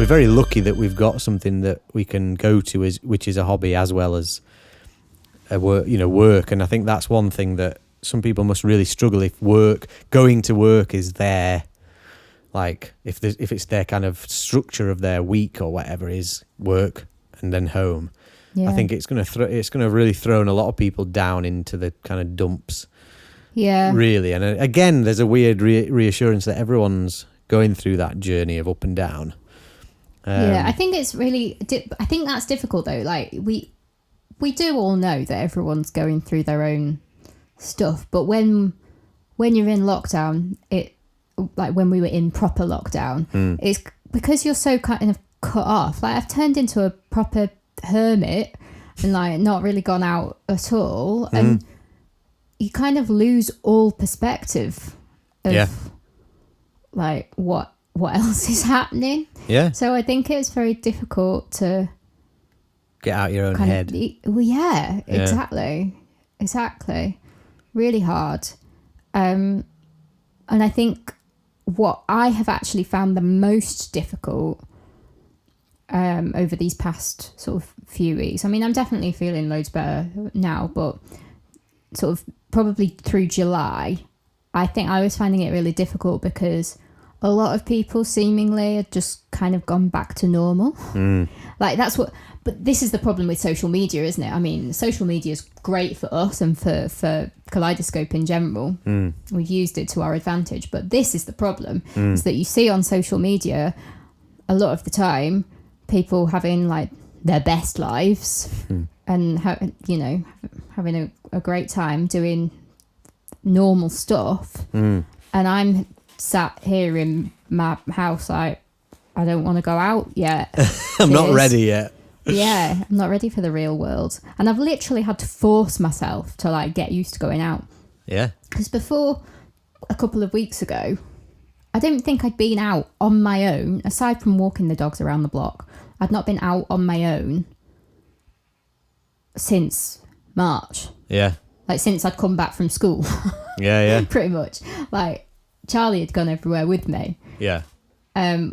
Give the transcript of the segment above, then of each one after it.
we're very lucky that we've got something that we can go to, which is a hobby as well as work. And I think that's one thing that some people must really struggle if going to work is their, like, if it's their kind of structure of their week or whatever is work and then home. I think it's gonna really throw a lot of people down into the kind of dumps. Yeah, really. And again, there's a weird reassurance that everyone's going through that journey of up and down. I think it's really. I think that's difficult though. Like we do all know that everyone's going through their own stuff, but when you're in lockdown, like when we were in proper lockdown, it's because you're so kind of cut off. Like I've turned into a proper hermit and like not really gone out at all, and you kind of lose all perspective of like what else is happening. Yeah. So I think it's very difficult to get out your own head. Exactly. Really hard. And I think what I have actually found the most difficult over these past sort of few weeks, I mean, I'm definitely feeling loads better now, but sort of probably through July, I think I was finding it really difficult because a lot of people seemingly had just kind of gone back to normal. Like that's what, but this is the problem with social media, isn't it? I mean, social media is great for us and for Kaleidoscope in general. We've used it to our advantage, but this is the problem, is that you see on social media a lot of the time people having like their best lives and having a great time doing normal stuff, and I'm sat here in my house like I don't want to go out yet. I'm not ready yet. Yeah, I'm not ready for the real world, and I've literally had to force myself to like get used to going out. Yeah, because before a couple of weeks ago, I don't think I'd been out on my own aside from walking the dogs around the block. I'd not been out on my own since March. Yeah, like since I'd come back from school. Yeah pretty much. Like Charlie had gone everywhere with me. Yeah.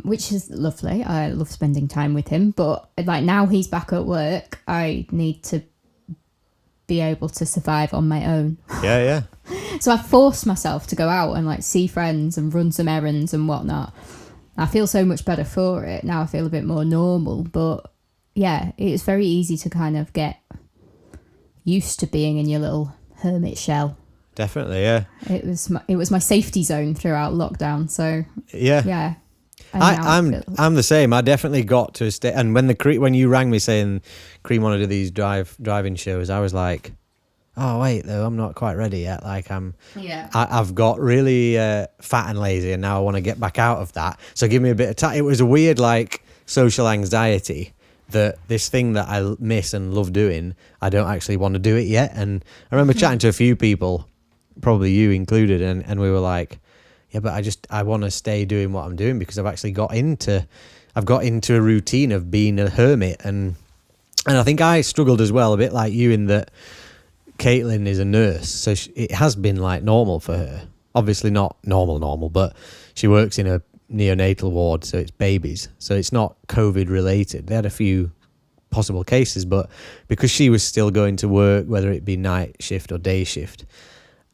Which is lovely. I love spending time with him, but like now he's back at work, I need to be able to survive on my own. Yeah. So I forced myself to go out and like see friends and run some errands and whatnot. I feel so much better for it. Now I feel a bit more normal, but yeah, it's very easy to kind of get used to being in your little hermit shell. Definitely, yeah. It was my safety zone throughout lockdown, so yeah. I'm the same. I definitely got to a state, and when you rang me saying Cream want to do these driving shows, I was like, oh wait, though I'm not quite ready yet. Like I've got really fat and lazy, and now I want to get back out of that. So give me a bit of time. It was a weird like social anxiety that this thing that I miss and love doing, I don't actually want to do it yet. And I remember chatting to a few people, probably you included, and we were like, yeah, but I want to stay doing what I'm doing because I've got into a routine of being a hermit, and I think I struggled as well, a bit like you, in that Caitlin is a nurse, so it has been like normal for her. Obviously not normal, but she works in a neonatal ward, so it's babies, so it's not COVID related. They had a few possible cases, but because she was still going to work, whether it be night shift or day shift,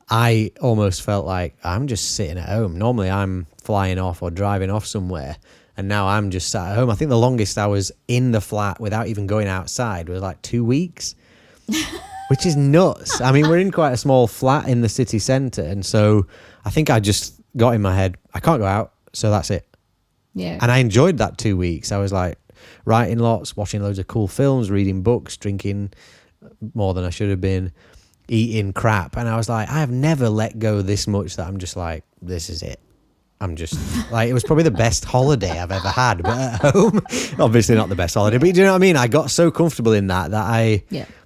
I almost felt like I'm just sitting at home. Normally I'm flying off or driving off somewhere, and now I'm just sat at home. I think the longest I was in the flat without even going outside was like 2 weeks, which is nuts. I mean, we're in quite a small flat in the city centre, and so I think I just got in my head, I can't go out, so that's it. Yeah. And I enjoyed that 2 weeks. I was like writing lots, watching loads of cool films, reading books, drinking more than I should have been, eating crap, and I was like, I have never let go this much that I'm just like, this is it. I'm just like, it was probably the best holiday I've ever had, but at home, obviously not the best holiday, but do you know what I mean? I got so comfortable in that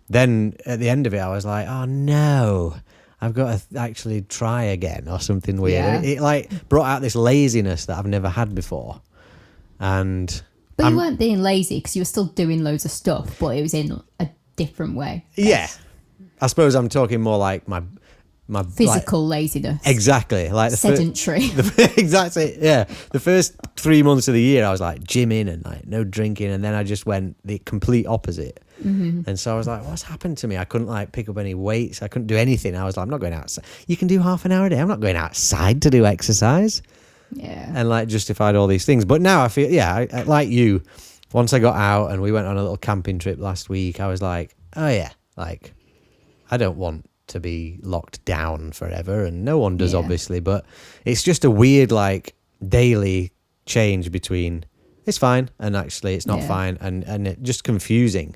then at the end of it, I was like, oh no, I've got to actually try again or something weird. Yeah. It like brought out this laziness that I've never had before. But you weren't being lazy because you were still doing loads of stuff, but it was in a different way. Yeah. I suppose I'm talking more like my my physical laziness. Exactly. Like sedentary. Exactly. Yeah. The first 3 months of the year, I was like gymming and like no drinking, and then I just went the complete opposite. And so I was like, what's happened to me? I couldn't like pick up any weights. I couldn't do anything. I was like, I'm not going outside. You can do half an hour a day. I'm not going outside to do exercise. Yeah. And like justified all these things. But now I feel, I like you, once I got out and we went on a little camping trip last week, I was like, oh yeah, like I don't want to be locked down forever, and no one does, obviously, but it's just a weird like daily change between it's fine and actually it's not fine, and it just confusing.